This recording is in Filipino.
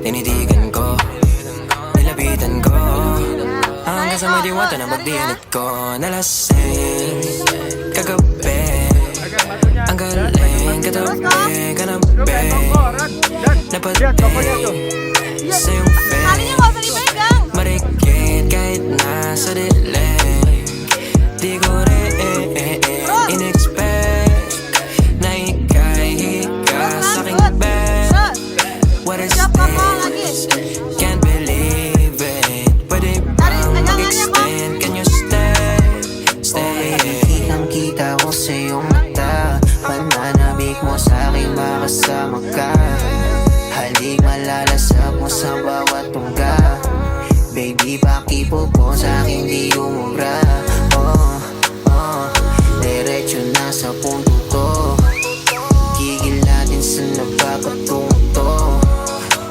Tinitigan ko, nilapitan ko, hanggang sa may diwata na magdiinit ko. Nalasing kagabi, ang galing katabi, kanabi, napating sa iyong face. Marikit kahit nasa dilim, di ko rin in-expect na ika'y higa sa'king bed. What is this? Can't believe it. Pwede bang mag-extend? Can you stay? Kitang-kita ko sa iyong mata, pananabik mo sa'king makasama ka. Halik malalasap mo sa bawat tungga. Baby, pakipo po sa'king di umubra. Diretso na sa punto to.